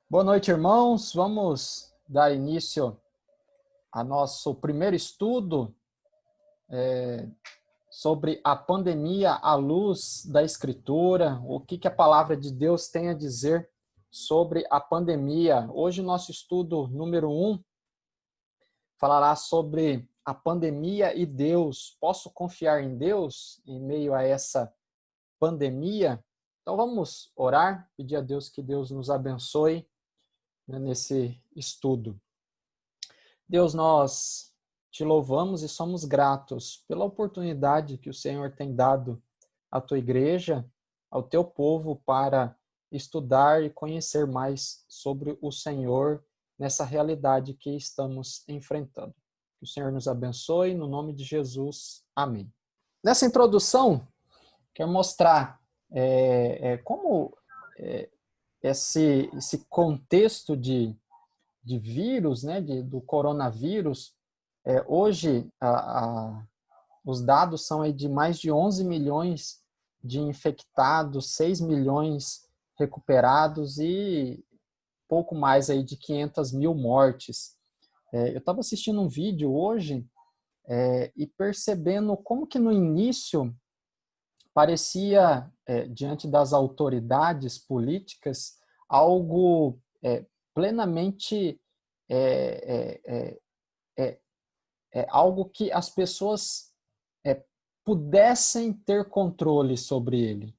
Boa noite, irmãos. Vamos dar início a nosso primeiro estudo sobre a pandemia à luz da Escritura, o que a palavra de Deus tem a dizer sobre a pandemia. Hoje, o nosso estudo número 1 falará sobre a pandemia e Deus. Posso confiar em Deus em meio a essa pandemia? Então, vamos orar, pedir a Deus que Deus nos abençoe, né, nesse estudo. Deus, nós te louvamos e somos gratos pela oportunidade que o Senhor tem dado à tua igreja, ao teu povo, para estudar e conhecer mais sobre o Senhor nessa realidade que estamos enfrentando. Que o Senhor nos abençoe, no nome de Jesus. Amém. Nessa introdução, quero mostrar como esse contexto de vírus, né, do coronavírus, hoje os dados são aí de mais de 11 milhões de infectados, 6 milhões recuperados e pouco mais aí de 500 mil mortes. Eu estava assistindo um vídeo hoje e percebendo como que no início parecia, diante das autoridades políticas, algo plenamente é, é, é, algo que as pessoas pudessem ter controle sobre ele,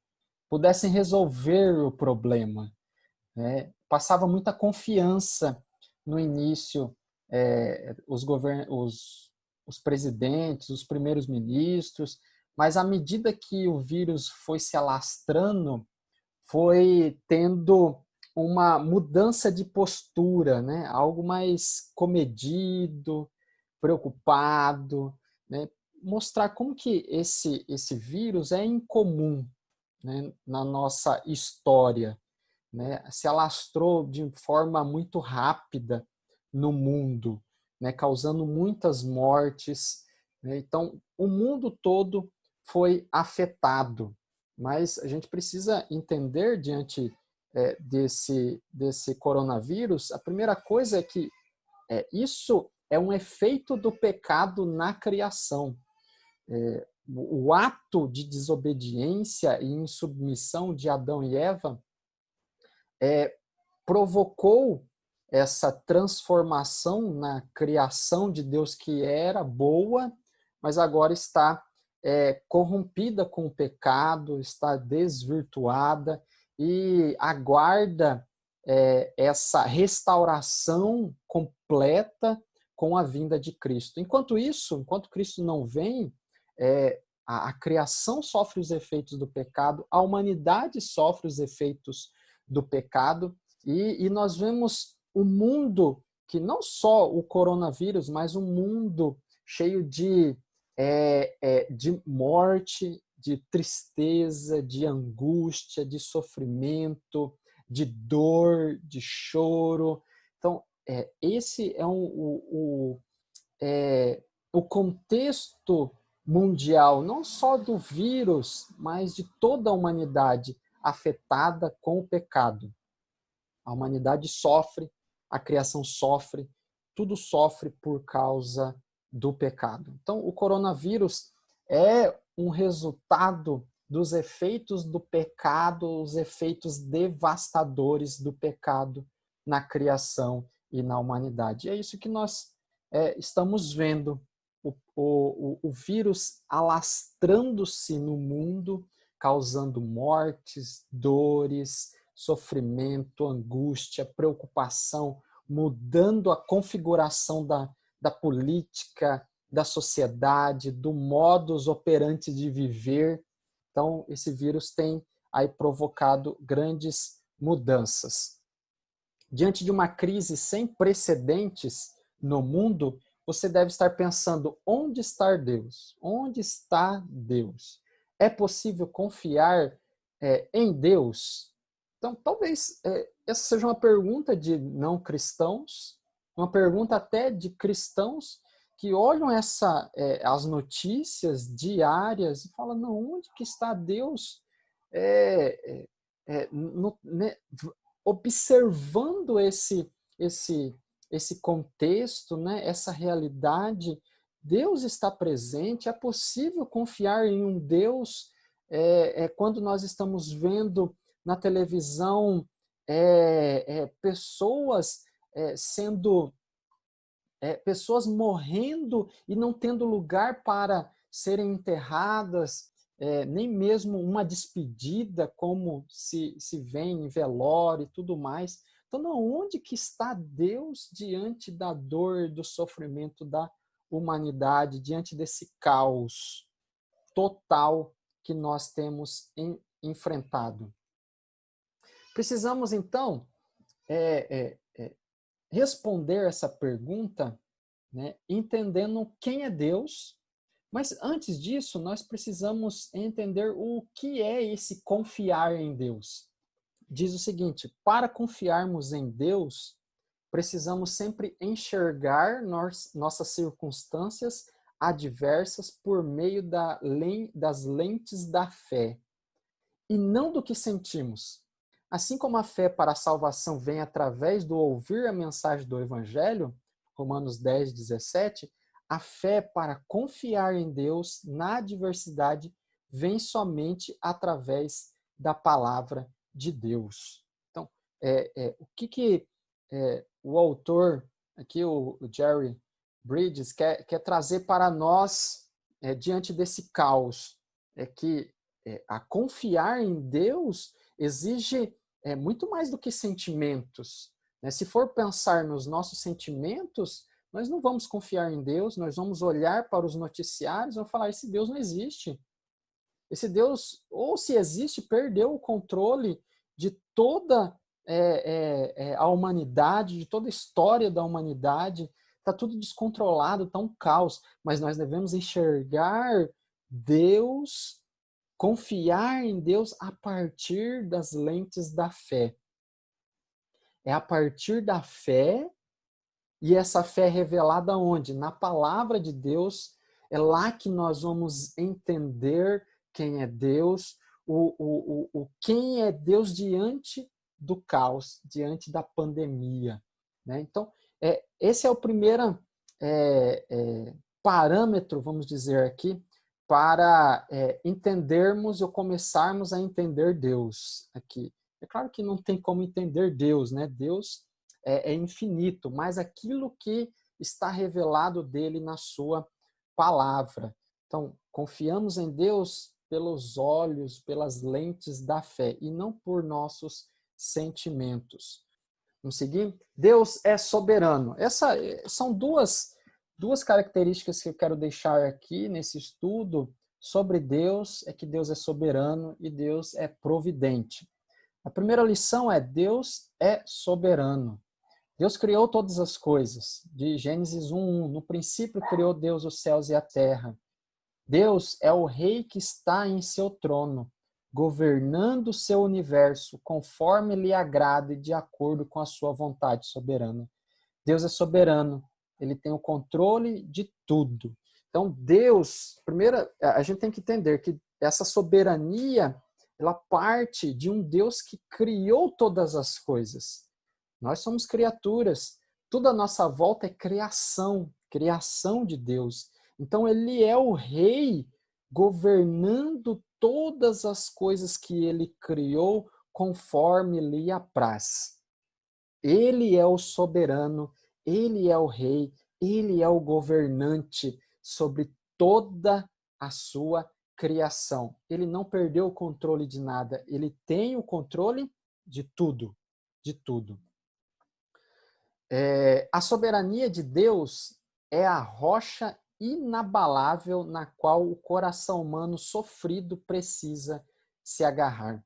pudessem resolver o problema, né? Passava muita confiança no início, os presidentes, os primeiros ministros, mas à medida que o vírus foi se alastrando, foi tendo uma mudança de postura, né? Algo mais comedido, preocupado, né? Mostrar como que esse vírus é incomum, né, na nossa história, né? Se alastrou de forma muito rápida no mundo, né? Causando muitas mortes, né? Então, o mundo todo foi afetado, mas a gente precisa entender diante desse coronavírus. A primeira coisa é que isso é um efeito do pecado na criação. O ato de desobediência e insubmissão de Adão e Eva provocou essa transformação na criação de Deus, que era boa, mas agora está corrompida com o pecado, está desvirtuada e aguarda essa restauração completa com a vinda de Cristo. Enquanto isso, enquanto Cristo não vem, a criação sofre os efeitos do pecado, a humanidade sofre os efeitos do pecado, e nós vemos o mundo, que não só o coronavírus, mas um mundo cheio de morte, de tristeza, de angústia, de sofrimento, de dor, de choro. Então, esse é o contexto mundial, não só do vírus, mas de toda a humanidade afetada com o pecado. A humanidade sofre, a criação sofre, tudo sofre por causa do pecado. Então, o coronavírus é um resultado dos efeitos do pecado, os efeitos devastadores do pecado na criação e na humanidade. E é isso que nós estamos vendo, o vírus alastrando-se no mundo, causando mortes, dores, sofrimento, angústia, preocupação, mudando a configuração da política, da sociedade, do modus operandi de viver. Então, esse vírus tem aí provocado grandes mudanças. Diante de uma crise sem precedentes no mundo, você deve estar pensando: onde está Deus? Onde está Deus? É possível confiar em Deus? Então, talvez essa seja uma pergunta de não cristãos, uma pergunta até de cristãos que olham as notícias diárias e falam: não, onde que está Deus? observando esse contexto, né, essa realidade, Deus está presente. É possível confiar em um Deus quando nós estamos vendo na televisão pessoas sendo pessoas morrendo e não tendo lugar para serem enterradas, nem mesmo uma despedida, como se vê em velório e tudo mais. Então, onde que está Deus diante da dor, do sofrimento da humanidade, diante desse caos total que nós temos enfrentado? Precisamos, então, responder essa pergunta, né, entendendo quem é Deus, mas antes disso, nós precisamos entender o que é esse confiar em Deus. Diz o seguinte: para confiarmos em Deus, precisamos sempre enxergar nossas circunstâncias adversas por meio das lentes da fé, e não do que sentimos. Assim como a fé para a salvação vem através do ouvir a mensagem do Evangelho, Romanos 10, 17, a fé para confiar em Deus na adversidade vem somente através da palavra de Deus. Então, o que o autor, aqui o Jerry Bridges, quer trazer para nós diante desse caos? É que a confiar em Deus exige muito mais do que sentimentos. Né? Se for pensar nos nossos sentimentos, nós não vamos confiar em Deus, nós vamos olhar para os noticiários e vamos falar: esse Deus não existe. Esse Deus, ou se existe, perdeu o controle de toda a humanidade, de toda a história da humanidade. Está tudo descontrolado, está um caos. Mas nós devemos enxergar Deus, confiar em Deus a partir das lentes da fé. É a partir da fé, e essa fé é revelada onde? Na palavra de Deus. É lá que nós vamos entender quem é Deus, quem é Deus diante do caos, diante da pandemia. Né? Então, esse é o primeiro parâmetro, vamos dizer aqui, para entendermos ou começarmos a entender Deus aqui. É claro que não tem como entender Deus, né? Deus é infinito, mas aquilo que está revelado dele na sua palavra. Então, confiamos em Deus pelos olhos, pelas lentes da fé e não por nossos sentimentos. Vamos seguir? Deus é soberano. Essas são duas características que eu quero deixar aqui nesse estudo sobre Deus, é que Deus é soberano e Deus é providente. A primeira lição é: Deus é soberano. Deus criou todas as coisas. De Gênesis 1:1, no princípio criou Deus os céus e a terra. Deus é o rei que está em seu trono, governando o seu universo conforme lhe agrada e de acordo com a sua vontade soberana. Deus é soberano, ele tem o controle de tudo. Então, Deus, primeiro, a gente tem que entender que essa soberania, ela parte de um Deus que criou todas as coisas. Nós somos criaturas, tudo à nossa volta é criação, criação de Deus. Então, ele é o rei governando todas as coisas que ele criou conforme lhe apraz. Ele é o soberano, ele é o rei, ele é o governante sobre toda a sua criação. Ele não perdeu o controle de nada, ele tem o controle de tudo, de tudo. A soberania de Deus é a rocha inabalável na qual o coração humano sofrido precisa se agarrar.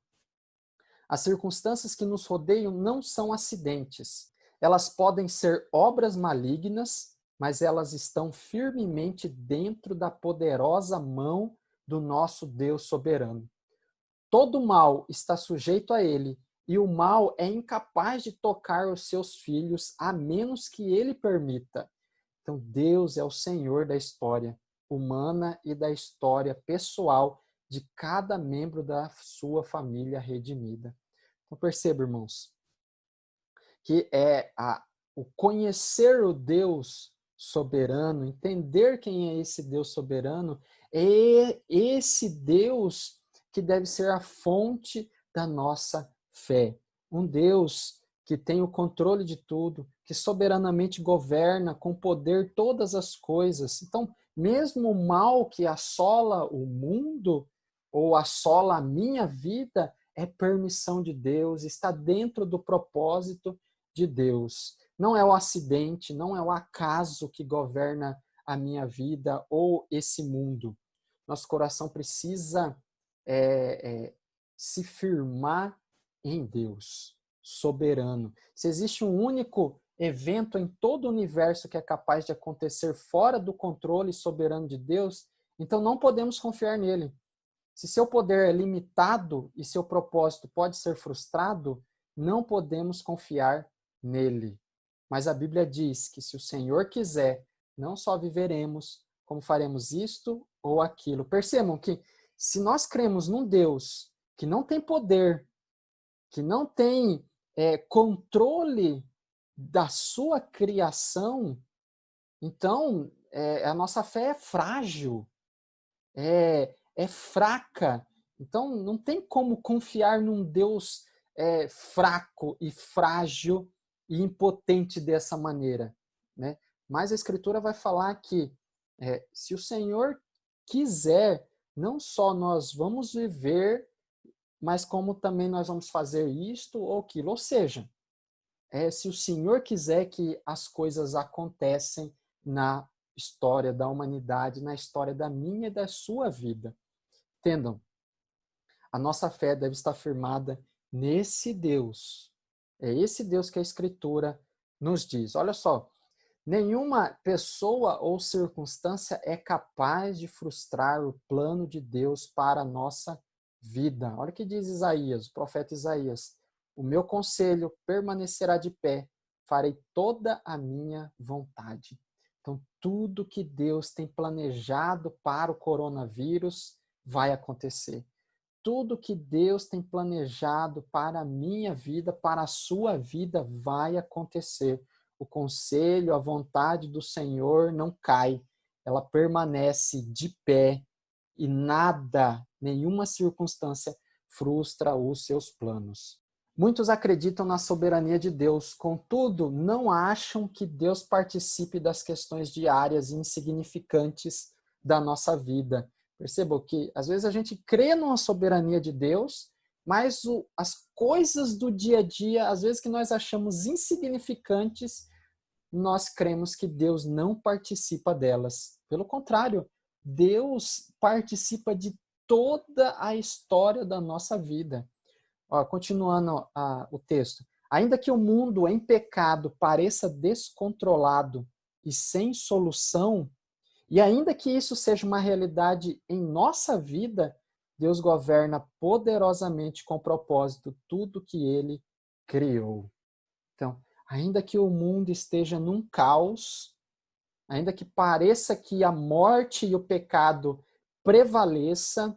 As circunstâncias que nos rodeiam não são acidentes. Elas podem ser obras malignas, mas elas estão firmemente dentro da poderosa mão do nosso Deus soberano. Todo mal está sujeito a ele, e o mal é incapaz de tocar os seus filhos, a menos que ele permita. Então, Deus é o Senhor da história humana e da história pessoal de cada membro da sua família redimida. Então, perceba, irmãos, que é o conhecer o Deus soberano, entender quem é esse Deus soberano, é esse Deus que deve ser a fonte da nossa fé. Um Deus que tem o controle de tudo, que soberanamente governa com poder todas as coisas. Então, mesmo o mal que assola o mundo ou assola a minha vida, é permissão de Deus, está dentro do propósito de Deus. Não é o acidente, não é o acaso que governa a minha vida ou esse mundo. Nosso coração precisa se firmar em Deus, soberano. Se existe um único evento em todo o universo que é capaz de acontecer fora do controle soberano de Deus, então não podemos confiar nele. Se seu poder é limitado e seu propósito pode ser frustrado, não podemos confiar nele. Mas a Bíblia diz que se o Senhor quiser, não só viveremos, como faremos isto ou aquilo. Percebam que se nós cremos num Deus que não tem poder, que não tem controle da sua criação, então a nossa fé é frágil, é fraca. Então não tem como confiar num Deus fraco e frágil e impotente dessa maneira, né? Mas a Escritura vai falar que se o Senhor quiser, não só nós vamos viver, mas como também nós vamos fazer isto ou aquilo. Ou seja, se o Senhor quiser que as coisas acontecem na história da humanidade, na história da minha e da sua vida. Entendam, a nossa fé deve estar firmada nesse Deus. É esse Deus que a Escritura nos diz. Olha só, nenhuma pessoa ou circunstância é capaz de frustrar o plano de Deus para a nossa vida. Olha o que diz Isaías, o profeta Isaías. O meu conselho permanecerá de pé, farei toda a minha vontade. Então, tudo que Deus tem planejado para o coronavírus vai acontecer. Tudo que Deus tem planejado para a minha vida, para a sua vida, vai acontecer. O conselho, a vontade do Senhor não cai, ela permanece de pé e nada, nenhuma circunstância frustra os seus planos. Muitos acreditam na soberania de Deus, contudo, não acham que Deus participe das questões diárias e insignificantes da nossa vida. Percebam que, às vezes, a gente crê numa soberania de Deus, mas as coisas do dia a dia, às vezes que nós achamos insignificantes, nós cremos que Deus não participa delas. Pelo contrário, Deus participa de toda a história da nossa vida. Ó, continuando o texto. Ainda que o mundo em pecado pareça descontrolado e sem solução, e ainda que isso seja uma realidade em nossa vida, Deus governa poderosamente com propósito tudo que ele criou. Então, ainda que o mundo esteja num caos, ainda que pareça que a morte e o pecado prevaleça,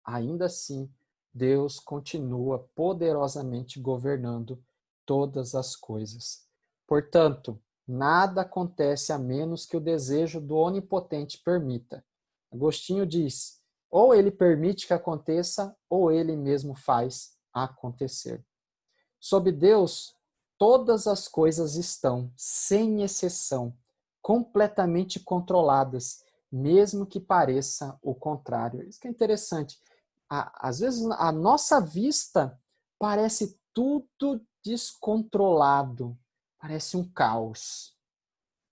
ainda assim, Deus continua poderosamente governando todas as coisas. Portanto, nada acontece a menos que o desejo do Onipotente permita. Agostinho diz, ou ele permite que aconteça, ou ele mesmo faz acontecer. Sob Deus, todas as coisas estão, sem exceção, completamente controladas, mesmo que pareça o contrário. Isso que é interessante. Às vezes, a nossa vista parece tudo descontrolado, parece um caos.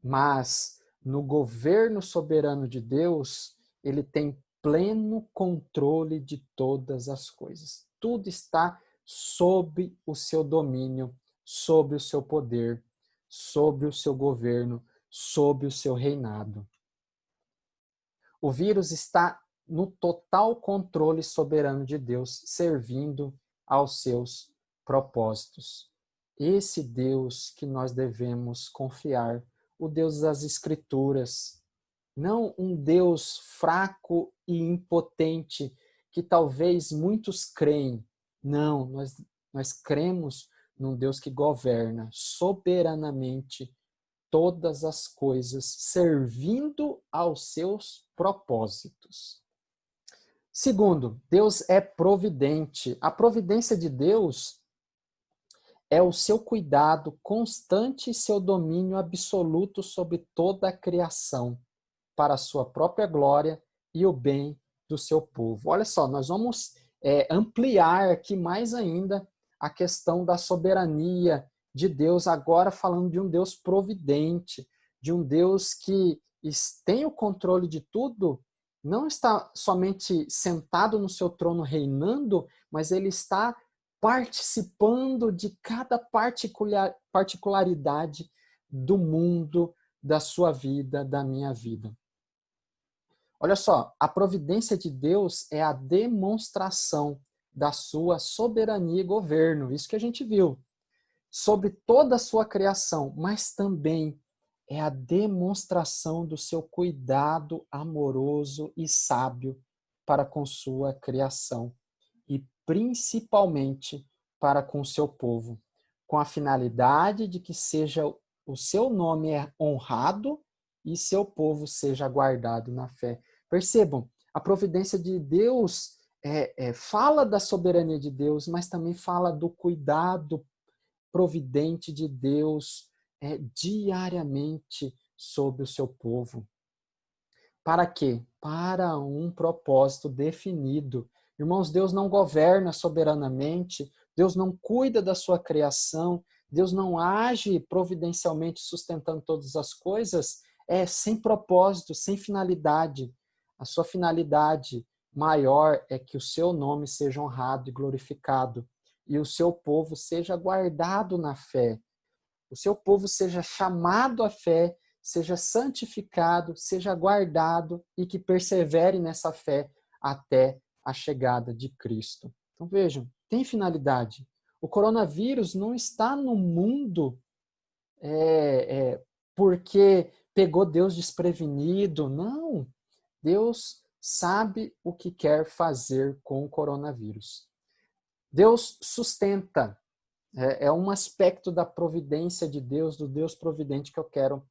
Mas, no governo soberano de Deus, ele tem pleno controle de todas as coisas. Tudo está sob o seu domínio, sob o seu poder, sob o seu governo, sob o seu reinado. O vírus está no total controle soberano de Deus, servindo aos seus propósitos. Esse Deus que nós devemos confiar, o Deus das Escrituras, não um Deus fraco e impotente que talvez muitos creem. Não, nós cremos num Deus que governa soberanamente todas as coisas, servindo aos seus propósitos. Segundo, Deus é providente. A providência de Deus é o seu cuidado constante e seu domínio absoluto sobre toda a criação, para a sua própria glória e o bem do seu povo. Olha só, nós vamos ampliar aqui mais ainda a questão da soberania de Deus, agora falando de um Deus providente, de um Deus que tem o controle de tudo, não está somente sentado no seu trono reinando, mas ele está participando de cada particularidade do mundo, da sua vida, da minha vida. Olha só, a providência de Deus é a demonstração da sua soberania e governo, isso que a gente viu, sobre toda a sua criação, mas também é a demonstração do seu cuidado amoroso e sábio para com sua criação e principalmente para com seu povo, com a finalidade de que seja o seu nome honrado e seu povo seja guardado na fé. Percebam, a providência de Deus fala da soberania de Deus, mas também fala do cuidado providente de Deus diariamente sobre o seu povo. Para quê? Para um propósito definido. Irmãos, Deus não governa soberanamente, Deus não cuida da sua criação, Deus não age providencialmente sustentando todas as coisas sem propósito, sem finalidade. A sua finalidade maior é que o seu nome seja honrado e glorificado e o seu povo seja guardado na fé. O seu povo seja chamado à fé, seja santificado, seja guardado e que persevere nessa fé até a chegada de Cristo. Então vejam, tem finalidade. O coronavírus não está no mundo porque pegou Deus desprevenido. Não. Deus sabe o que quer fazer com o coronavírus. Deus sustenta. É um aspecto da providência de Deus, do Deus providente que eu quero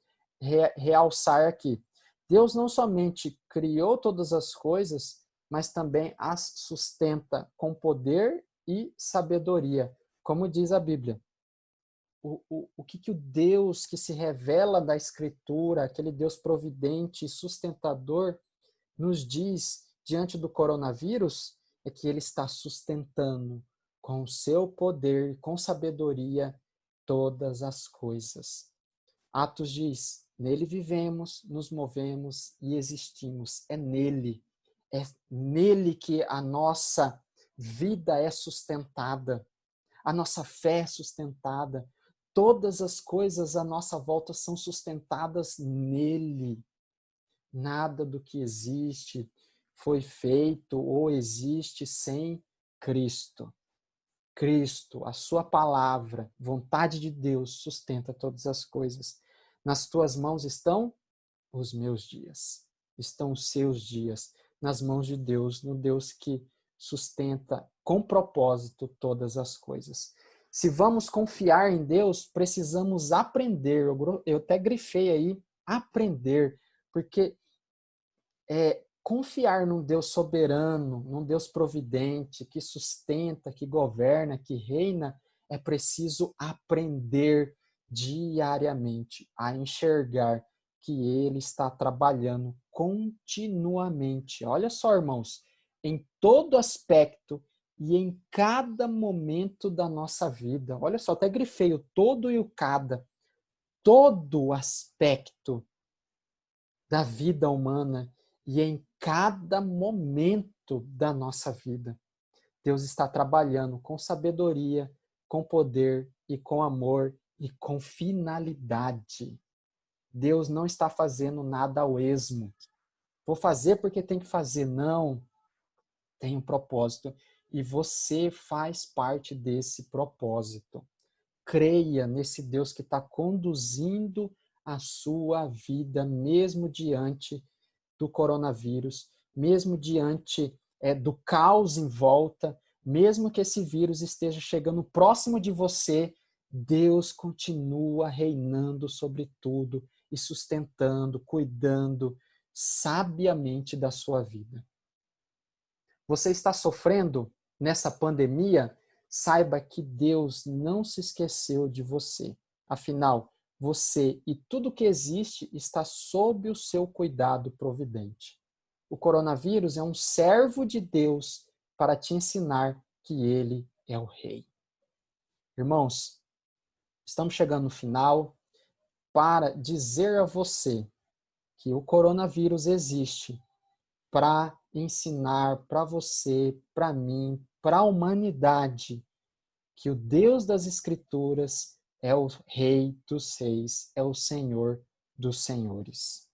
realçar aqui. Deus não somente criou todas as coisas, mas também as sustenta com poder e sabedoria, como diz a Bíblia. O que o Deus que se revela da Escritura, aquele Deus providente e sustentador, nos diz diante do coronavírus é que ele está sustentando com o seu poder, com sabedoria, todas as coisas. Atos diz, nele vivemos, nos movemos e existimos. É nele que a nossa vida é sustentada, a nossa fé é sustentada. Todas as coisas à nossa volta são sustentadas nele. Nada do que existe foi feito ou existe sem Cristo. Cristo, a sua palavra, vontade de Deus, sustenta todas as coisas. Nas tuas mãos estão os meus dias, estão os seus dias, nas mãos de Deus, no Deus que sustenta com propósito todas as coisas. Se vamos confiar em Deus, precisamos aprender. Eu até grifei aí, aprender, porque confiar num Deus soberano, num Deus providente, que sustenta, que governa, que reina, é preciso aprender diariamente a enxergar que Ele está trabalhando continuamente. Olha só, irmãos, em todo aspecto e em cada momento da nossa vida. Olha só, até grifei o todo e o cada. Todo aspecto da vida humana e em cada momento da nossa vida. Deus está trabalhando com sabedoria, com poder e com amor e com finalidade. Deus não está fazendo nada ao esmo. Vou fazer porque tem que fazer. Não. Tem um propósito. E você faz parte desse propósito. Creia nesse Deus que está conduzindo a sua vida, mesmo diante do coronavírus, mesmo diante do caos em volta, mesmo que esse vírus esteja chegando próximo de você, Deus continua reinando sobre tudo e sustentando, cuidando sabiamente da sua vida. Você está sofrendo nessa pandemia? Saiba que Deus não se esqueceu de você. Afinal, você e tudo que existe está sob o seu cuidado providente. O coronavírus é um servo de Deus para te ensinar que ele é o rei. Irmãos, estamos chegando no final para dizer a você que o coronavírus existe para ensinar para você, para mim, para a humanidade, que o Deus das Escrituras é o Rei dos Reis, é o Senhor dos Senhores.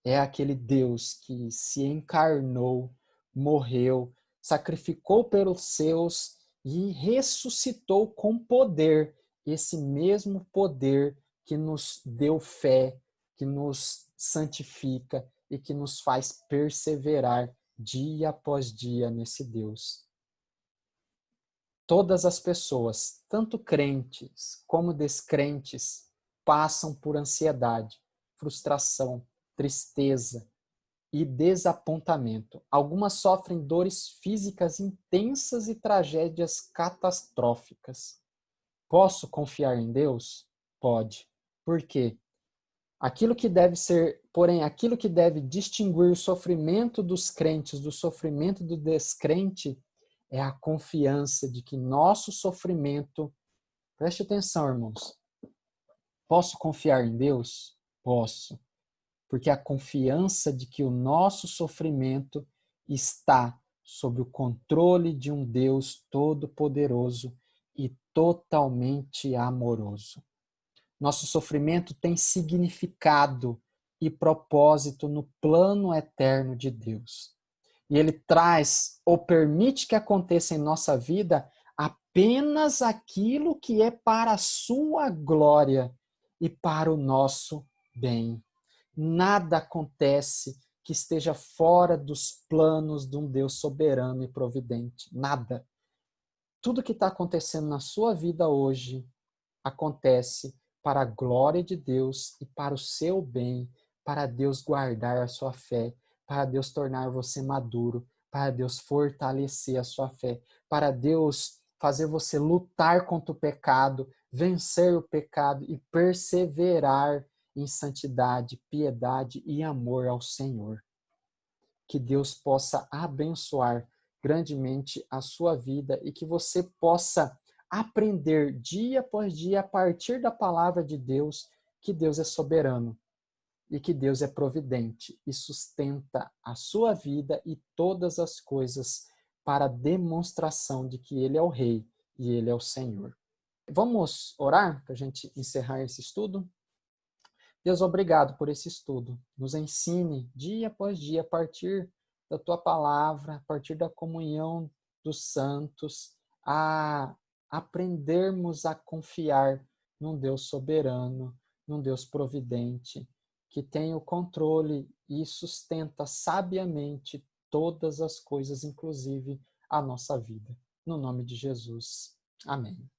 É aquele Deus que se encarnou, morreu, sacrificou pelos seus e ressuscitou com poder, esse mesmo poder que nos deu fé, que nos santifica e que nos faz perseverar dia após dia nesse Deus. Todas as pessoas, tanto crentes como descrentes, passam por ansiedade, frustração, tristeza e desapontamento. Algumas sofrem dores físicas intensas e tragédias catastróficas. Posso confiar em Deus? Pode. Por quê? Aquilo que deve distinguir o sofrimento dos crentes do sofrimento do descrente é a confiança de que nosso sofrimento, preste atenção, irmãos, posso confiar em Deus? Posso, porque a confiança de que o nosso sofrimento está sob o controle de um Deus todo-poderoso e totalmente amoroso. Nosso sofrimento tem significado e propósito no plano eterno de Deus. E Ele traz ou permite que aconteça em nossa vida apenas aquilo que é para a sua glória e para o nosso bem. Nada acontece que esteja fora dos planos de um Deus soberano e providente. Nada. Tudo que está acontecendo na sua vida hoje acontece para a glória de Deus e para o seu bem, para Deus guardar a sua fé, para Deus tornar você maduro, para Deus fortalecer a sua fé, para Deus fazer você lutar contra o pecado, vencer o pecado e perseverar em santidade, piedade e amor ao Senhor. Que Deus possa abençoar grandemente a sua vida e que você possa aprender dia após dia a partir da palavra de Deus que Deus é soberano e que Deus é providente e sustenta a sua vida e todas as coisas para a demonstração de que Ele é o Rei e Ele é o Senhor. Vamos orar para a gente encerrar esse estudo? Deus, obrigado por esse estudo. Nos ensine dia após dia a partir da Tua palavra, a partir da comunhão dos santos, a aprendermos a confiar num Deus soberano, num Deus providente, que tem o controle e sustenta sabiamente todas as coisas, inclusive a nossa vida. No nome de Jesus. Amém.